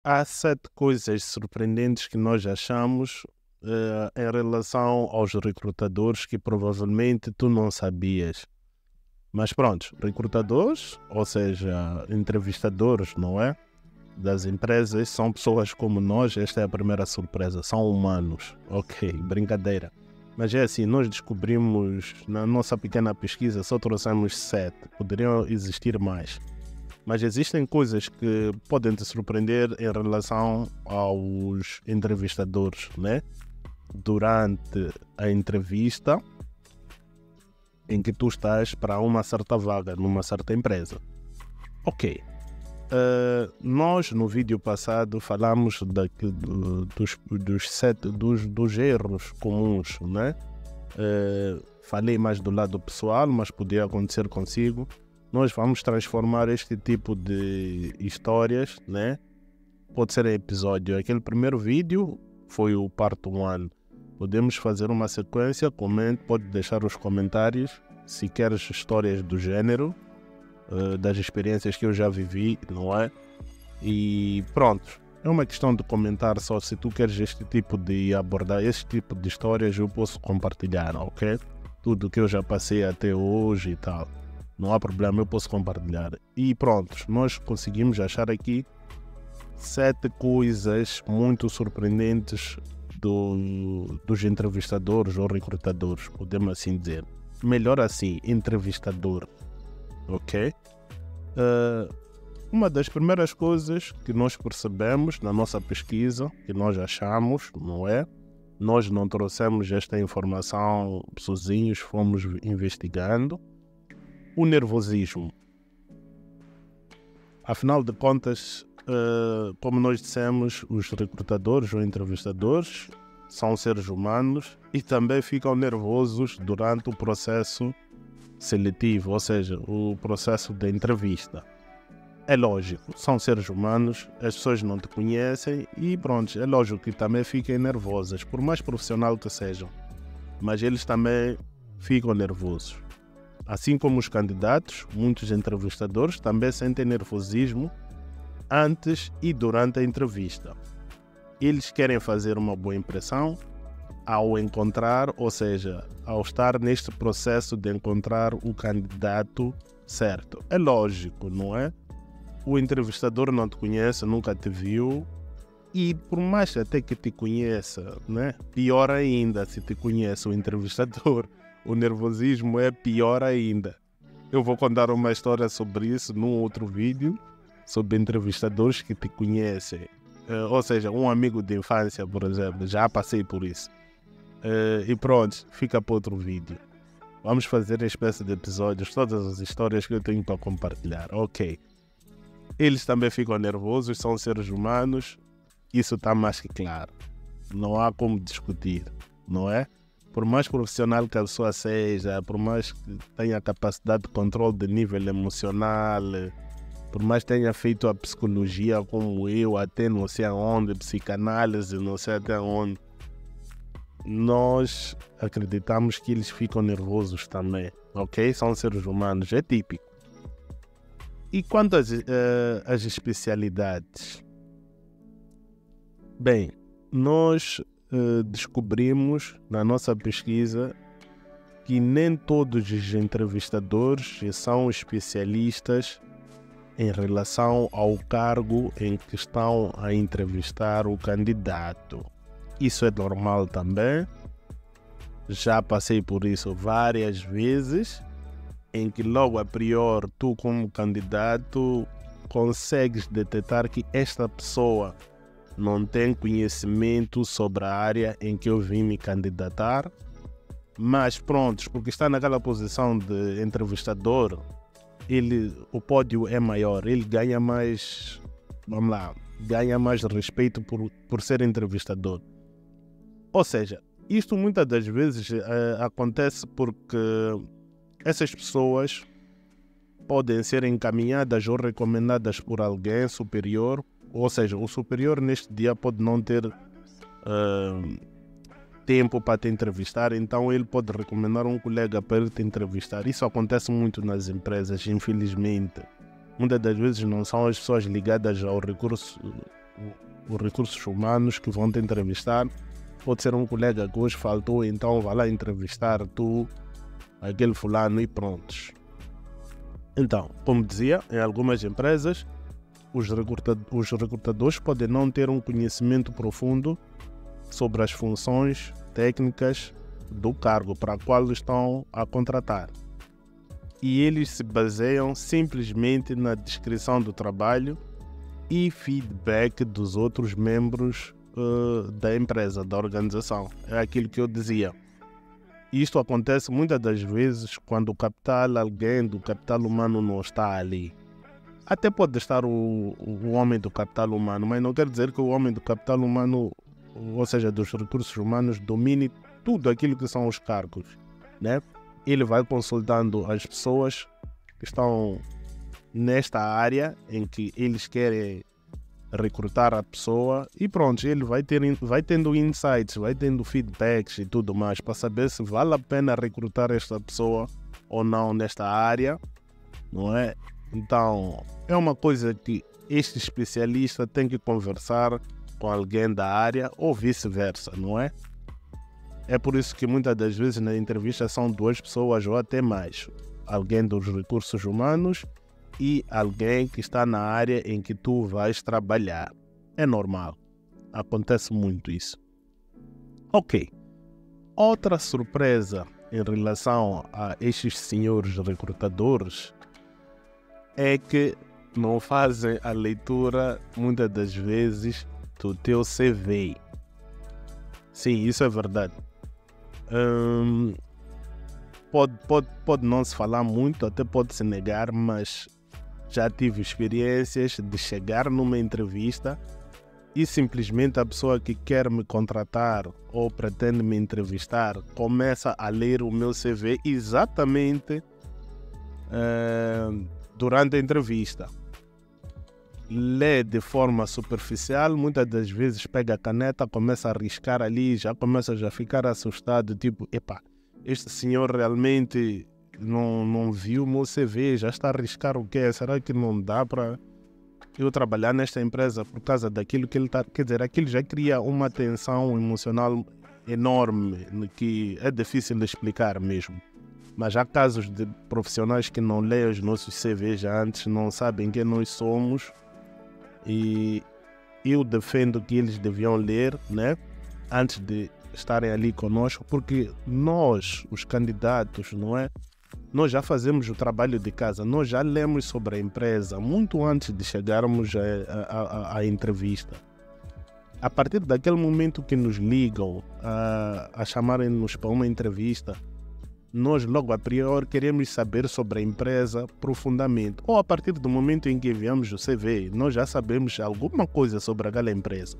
Há 7 coisas surpreendentes que nós achamos em relação aos recrutadores que provavelmente tu não sabias. Mas pronto, recrutadores, ou seja, entrevistadores, não é? Das empresas, são pessoas como nós, esta é a primeira surpresa, são humanos. Ok, brincadeira. Mas é assim, nós descobrimos na nossa pequena pesquisa, só trouxemos 7, poderiam existir mais. Mas existem coisas que podem te surpreender em relação aos entrevistadores, né? Durante a entrevista em que tu estás para uma certa vaga, numa certa empresa. Ok. Nós no vídeo passado falamos dos erros comuns, né? Falei mais do lado pessoal, mas podia acontecer consigo. Nós vamos transformar este tipo de histórias, né? Pode ser em episódio. Aquele primeiro vídeo foi o part 1. Podemos fazer uma sequência, comente, pode deixar os comentários se queres histórias do gênero, das experiências que eu já vivi, não é? E pronto, é uma questão de comentar só. Se tu queres este tipo de abordar, este tipo de histórias, eu posso compartilhar, ok? Tudo que eu já passei até hoje e tal. Não há problema, eu posso compartilhar. E pronto, nós conseguimos achar aqui 7 coisas muito surpreendentes dos entrevistadores ou recrutadores, podemos assim dizer. Melhor assim, entrevistador, ok? Uma das primeiras coisas que nós percebemos na nossa pesquisa, que nós achamos, não é? Nós não trouxemos esta informação sozinhos, fomos investigando. O nervosismo. Afinal de contas, como nós dissemos, os recrutadores ou entrevistadores são seres humanos e também ficam nervosos durante o processo seletivo, ou seja, o processo de entrevista. É lógico, são seres humanos, as pessoas não te conhecem e pronto, é lógico que também fiquem nervosas, por mais profissional que sejam, mas eles também ficam nervosos. Assim como os candidatos, muitos entrevistadores também sentem nervosismo antes e durante a entrevista. Eles querem fazer uma boa impressão ao encontrar, ou seja, ao estar neste processo de encontrar o candidato certo. É lógico, não é? O entrevistador não te conhece, nunca te viu e por mais até que te conheça, né? Pior ainda se te conhece o entrevistador. O nervosismo é pior ainda. Eu vou contar uma história sobre isso num outro vídeo, sobre entrevistadores que te conhecem. Ou seja, um amigo de infância, por exemplo, já passei por isso. E pronto, fica para outro vídeo. Vamos fazer uma espécie de episódios, todas as histórias que eu tenho para compartilhar. Ok. Eles também ficam nervosos, são seres humanos, isso está mais que claro. Não há como discutir, não é? Por mais profissional que a pessoa seja, por mais que tenha capacidade de controle de nível emocional, por mais que tenha feito a psicologia como eu, até não sei aonde, psicanálise, não sei até onde, nós acreditamos que eles ficam nervosos também, ok? São seres humanos, é típico. E quanto às especialidades? Bem, nós descobrimos na nossa pesquisa que nem todos os entrevistadores são especialistas em relação ao cargo em que estão a entrevistar o candidato. Isso é normal também. Já passei por isso várias vezes, em que logo a priori tu como candidato consegues detectar que esta pessoa não tem conhecimento sobre a área em que eu vim me candidatar, mas pronto, porque está naquela posição de entrevistador, o pódio é maior, ele ganha mais, vamos lá, ganha mais respeito por ser entrevistador. Ou seja, isto muitas das vezes acontece porque essas pessoas podem ser encaminhadas ou recomendadas por alguém superior, ou seja, o superior neste dia pode não ter tempo para te entrevistar, então ele pode recomendar um colega para te entrevistar. Isso acontece muito nas empresas, infelizmente. Muitas das vezes não são as pessoas ligadas ao recurso os recursos humanos que vão te entrevistar. Pode ser um colega que hoje faltou, então vai lá entrevistar tu, aquele fulano e prontos. Então, como dizia, em algumas empresas, os recrutadores podem não ter um conhecimento profundo sobre as funções técnicas do cargo para o qual estão a contratar. E eles se baseiam simplesmente na descrição do trabalho e feedback dos outros membros da empresa, da organização. É aquilo que eu dizia. Isto acontece muitas das vezes quando alguém do capital humano não está ali. Até pode estar o homem do capital humano, mas não quer dizer que o homem do capital humano, ou seja, dos recursos humanos, domine tudo aquilo que são os cargos, né? Ele vai consultando as pessoas que estão nesta área em que eles querem recrutar a pessoa e pronto, ele vai tendo insights, vai tendo feedbacks e tudo mais para saber se vale a pena recrutar esta pessoa ou não nesta área, não é? Então, é uma coisa que este especialista tem que conversar com alguém da área ou vice-versa, não é? É por isso que muitas das vezes na entrevista são 2 pessoas ou até mais. Alguém dos recursos humanos e alguém que está na área em que tu vais trabalhar. É normal. Acontece muito isso. Ok. Outra surpresa em relação a estes senhores recrutadores é que não fazem a leitura, muitas das vezes, do teu CV. Sim, isso é verdade. Pode não se falar muito, até pode se negar, mas já tive experiências de chegar numa entrevista e simplesmente a pessoa que quer me contratar ou pretende me entrevistar começa a ler o meu CV exatamente durante a entrevista. Lê de forma superficial, muitas das vezes pega a caneta, começa a riscar ali, já começa a ficar assustado, tipo, epá, este senhor realmente não viu o meu CV, já está a riscar o quê? Será que não dá para eu trabalhar nesta empresa por causa daquilo que ele está... Quer dizer, aquilo já cria uma tensão emocional enorme, que é difícil de explicar mesmo. Mas há casos de profissionais que não leem os nossos CVs já antes, não sabem quem nós somos, e eu defendo que eles deviam ler, né, antes de estarem ali conosco, porque nós, os candidatos, não é? Nós já fazemos o trabalho de casa, nós já lemos sobre a empresa muito antes de chegarmos à entrevista. A partir daquele momento que nos ligam a chamarem-nos para uma entrevista, nós logo a priori queremos saber sobre a empresa profundamente. Ou a partir do momento em que enviamos o CV, nós já sabemos alguma coisa sobre aquela empresa.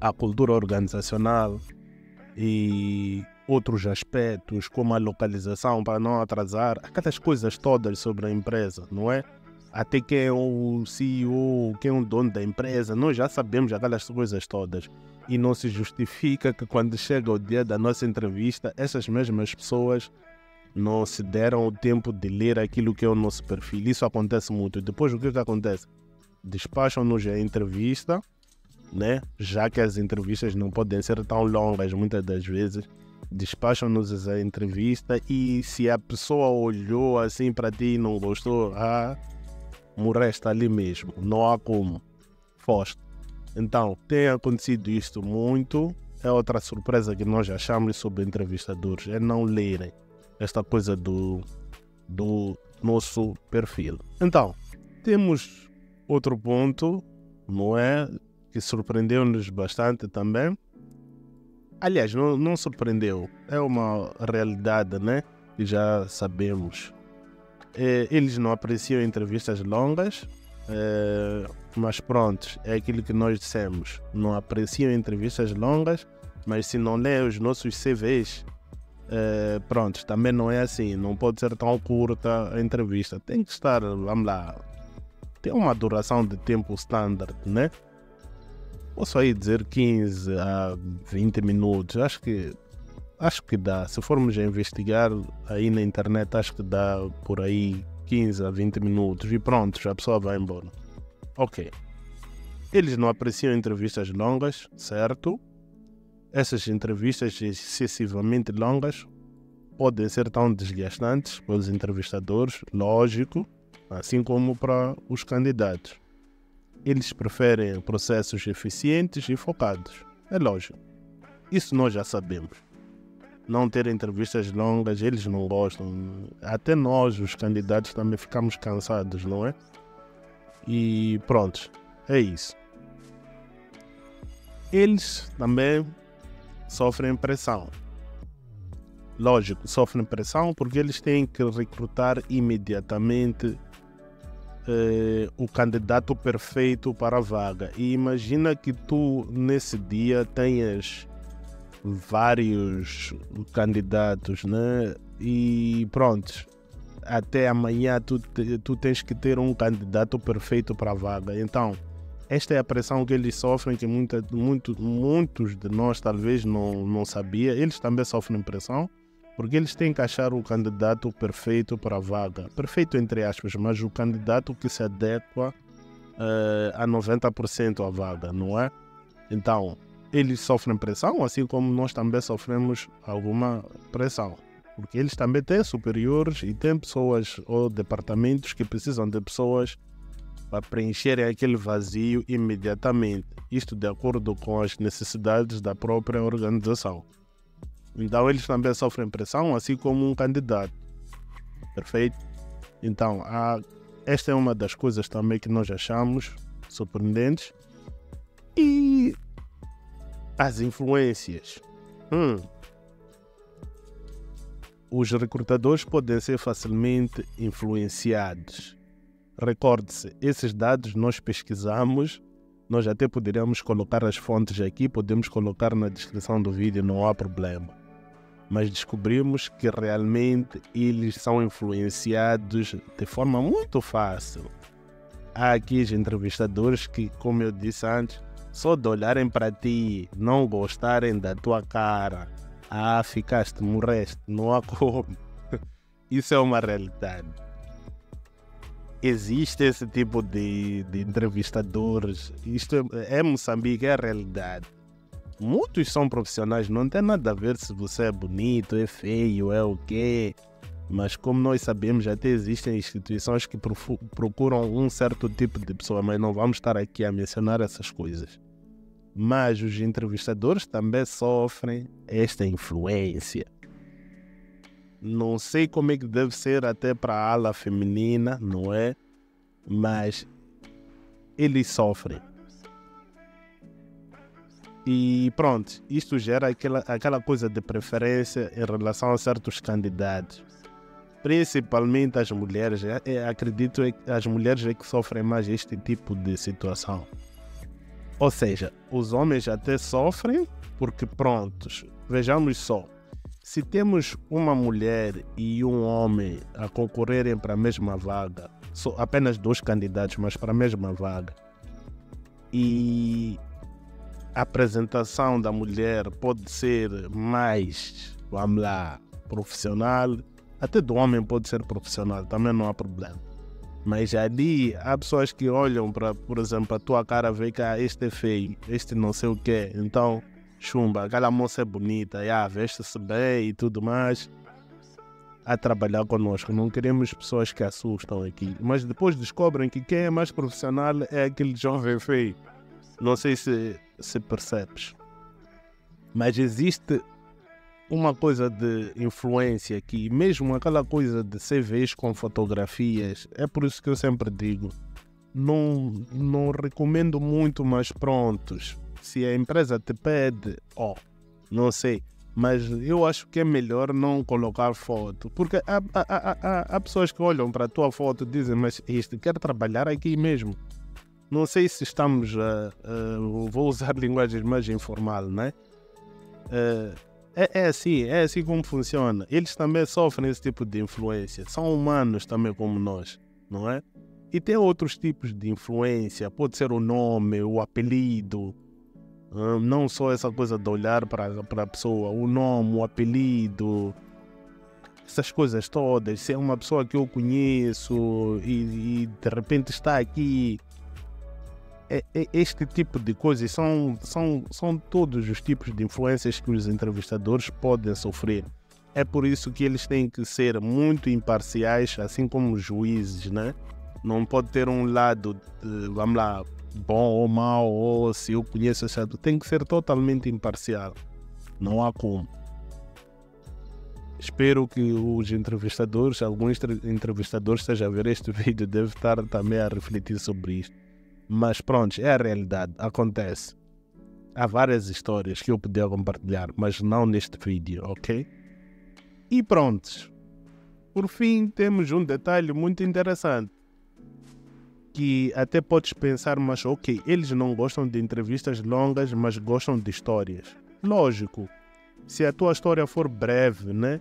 A cultura organizacional e outros aspectos, como a localização para não atrasar, aquelas coisas todas sobre a empresa, não é? Até quem é o CEO, quem é o dono da empresa, nós já sabemos aquelas coisas todas. E não se justifica que quando chega o dia da nossa entrevista, essas mesmas pessoas não se deram o tempo de ler aquilo que é o nosso perfil. Isso acontece muito. Depois o que acontece? Despacham-nos a entrevista, né? Já que as entrevistas não podem ser tão longas muitas das vezes, despacham-nos a entrevista e se a pessoa olhou assim para ti e não gostou, morreste ali mesmo, não há como, foste. Então, tem acontecido isto muito. É outra surpresa que nós achamos sobre entrevistadores, é não lerem esta coisa do nosso perfil. Então, temos outro ponto, não é? Que surpreendeu-nos bastante também. Aliás, não surpreendeu, é uma realidade, né? Que já sabemos. Eles não apreciam entrevistas longas, mas pronto, é aquilo que nós dissemos. Não apreciam entrevistas longas, mas se não lê os nossos CVs, pronto, também não é assim. Não pode ser tão curta a entrevista. Tem que estar, vamos lá, tem uma duração de tempo standard, né? Posso aí dizer 15 a 20 minutos, acho que dá. Se formos a investigar aí na internet, acho que dá por aí 15 a 20 minutos e pronto, já a pessoa vai embora. Ok. Eles não apreciam entrevistas longas, certo? Essas entrevistas excessivamente longas podem ser tão desgastantes para os entrevistadores, lógico, assim como para os candidatos. Eles preferem processos eficientes e focados. É lógico. Isso nós já sabemos. Não ter entrevistas longas, eles não gostam. Até nós, os candidatos, também ficamos cansados, não é? E pronto, é isso. Eles também sofrem pressão. Lógico, sofrem pressão porque eles têm que recrutar imediatamente o candidato perfeito para a vaga. E imagina que tu, nesse dia, tenhas vários candidatos, né? E pronto, até amanhã tu tens que ter um candidato perfeito para a vaga. Então, esta é a pressão que eles sofrem, que muitos de nós talvez não sabia. Eles também sofrem pressão, porque eles têm que achar o candidato perfeito para a vaga. Perfeito entre aspas, mas o candidato que se adequa a 90% à vaga, não é? Então, eles sofrem pressão, assim como nós também sofremos alguma pressão. Porque eles também têm superiores e têm pessoas ou departamentos que precisam de pessoas para preencherem aquele vazio imediatamente. Isto de acordo com as necessidades da própria organização. Então eles também sofrem pressão, assim como um candidato. Perfeito? Então, esta é uma das coisas também que nós achamos surpreendentes. E as influências. Os recrutadores podem ser facilmente influenciados. Recorde-se, esses dados nós pesquisamos, nós até poderíamos colocar as fontes aqui, podemos colocar na descrição do vídeo, não há problema. Mas descobrimos que realmente eles são influenciados de forma muito fácil. Há aqui os entrevistadores que, como eu disse antes, só de olharem para ti, não gostarem da tua cara, ficaste, morreste, não há como. Isso é uma realidade. Existe esse tipo de entrevistadores. Isto é Moçambique, é a realidade. Muitos são profissionais, não tem nada a ver se você é bonito, é feio, é o quê. Mas como nós sabemos, até existem instituições que procuram um certo tipo de pessoa, mas não vamos estar aqui a mencionar essas coisas. Mas os entrevistadores também sofrem esta influência. Não sei como é que deve ser até para a ala feminina, não é? Mas eles sofrem. E pronto, isto gera aquela coisa de preferência em relação a certos candidatos. Principalmente as mulheres. Acredito que as mulheres é que sofrem mais este tipo de situação. Ou seja, os homens até sofrem porque prontos, vejamos só. Se temos uma mulher e um homem a concorrerem para a mesma vaga, apenas 2 candidatos, mas para a mesma vaga, e a apresentação da mulher pode ser mais, vamos lá, profissional, até do homem pode ser profissional, também não há problema. Mas ali há pessoas que olham para, por exemplo, a tua cara, vê que este é feio, este não sei o quê, então chumba, aquela moça é bonita, veste-se bem e tudo mais, a trabalhar conosco. Não queremos pessoas que assustam aqui. Mas depois descobrem que quem é mais profissional é aquele jovem feio. Não sei se percebes. Mas existe uma coisa de influência aqui, mesmo aquela coisa de CVs com fotografias. É por isso que eu sempre digo, não recomendo muito, mas prontos. Se a empresa te pede, não sei, mas eu acho que é melhor não colocar foto, porque há pessoas que olham para a tua foto e dizem, mas este quer trabalhar aqui mesmo. Não sei se estamos vou usar linguagem mais informal, né? É assim como funciona. Eles também sofrem esse tipo de influência, são humanos também como nós, não é? E tem outros tipos de influência, pode ser o nome, o apelido. Não só essa coisa de olhar para a pessoa, o nome, o apelido, essas coisas todas. Se é uma pessoa que eu conheço e de repente está aqui, este tipo de coisas são todos os tipos de influências que os entrevistadores podem sofrer. É por isso que eles têm que ser muito imparciais, assim como os juízes, né? Não pode ter um lado, vamos lá, bom ou mau, ou se eu conheço esse lado. Tem que ser totalmente imparcial. Não há como. Espero que os entrevistadores, alguns entrevistadores estejam a ver este vídeo, devem estar também a refletir sobre isto. Mas pronto, é a realidade, acontece. Há várias histórias que eu podia compartilhar, mas não neste vídeo, ok? E pronto. Por fim, temos um detalhe muito interessante. Que até podes pensar, mas ok, eles não gostam de entrevistas longas, mas gostam de histórias. Lógico, se a tua história for breve, né?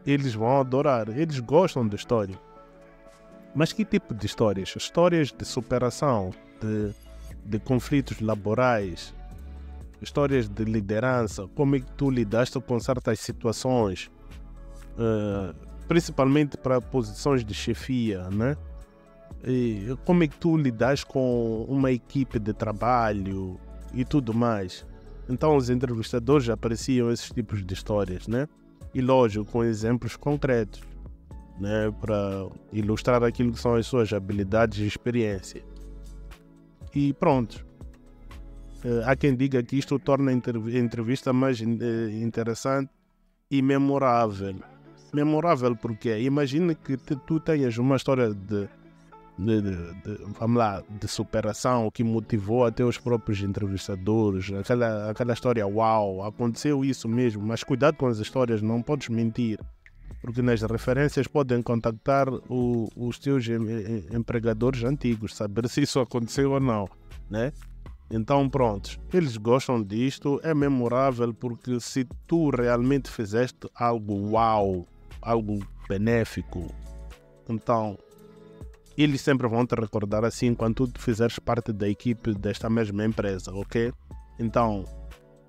Eles vão adorar, eles gostam de história. Mas que tipo de histórias? Histórias de superação, de conflitos laborais, histórias de liderança, como é que tu lidaste com certas situações, principalmente para posições de chefia, né? E como é que tu lidas com uma equipe de trabalho e tudo mais. Então os entrevistadores apreciam esses tipos de histórias, né? E lógico, com exemplos concretos, né? Para ilustrar aquilo que são as suas habilidades e experiência. E pronto. Há quem diga que isto torna a entrevista mais interessante e memorável. Memorável porque imagina que tu tenhas uma história vamos lá, de superação que motivou até os próprios entrevistadores, aquela história, uau, aconteceu isso mesmo, mas cuidado com as histórias, não podes mentir, porque nas referências podem contactar os teus empregadores antigos, saber se isso aconteceu ou não, né? Então pronto, eles gostam disto, é memorável porque se tu realmente fizeste algo uau, algo benéfico, então eles sempre vão te recordar assim quando tu fizeres parte da equipe desta mesma empresa, ok? Então,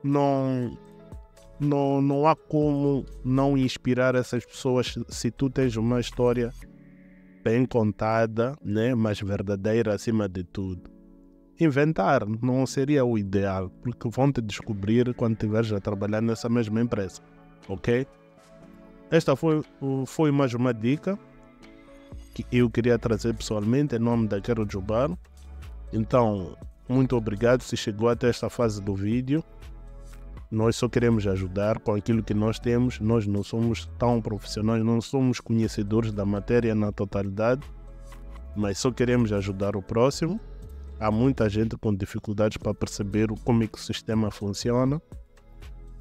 não há como não inspirar essas pessoas se tu tens uma história bem contada, né? Mas verdadeira acima de tudo. Inventar não seria o ideal, porque vão te descobrir quando estiveres a trabalhar nessa mesma empresa, ok? Esta foi mais uma dica que eu queria trazer pessoalmente em nome da Quero Jubar. Então, muito obrigado se chegou até esta fase do vídeo. Nós só queremos ajudar com aquilo que nós temos. Nós não somos tão profissionais, não somos conhecedores da matéria na totalidade, mas só queremos ajudar o próximo. Há muita gente com dificuldades para perceber como é que o sistema funciona.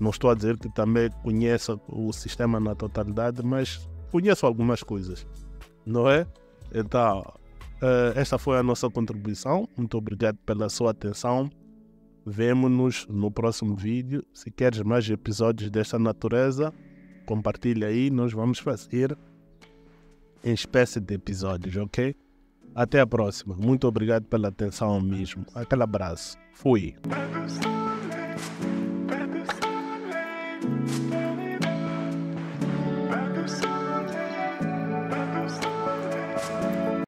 Não estou a dizer que também conheça o sistema na totalidade, mas conheço algumas coisas. Não é? Então, esta foi a nossa contribuição. Muito obrigado pela sua atenção. Vemo-nos no próximo vídeo. Se queres mais episódios desta natureza, compartilha aí. Nós vamos fazer em espécie de episódios, ok? Até a próxima. Muito obrigado pela atenção mesmo. Aquele abraço. Fui.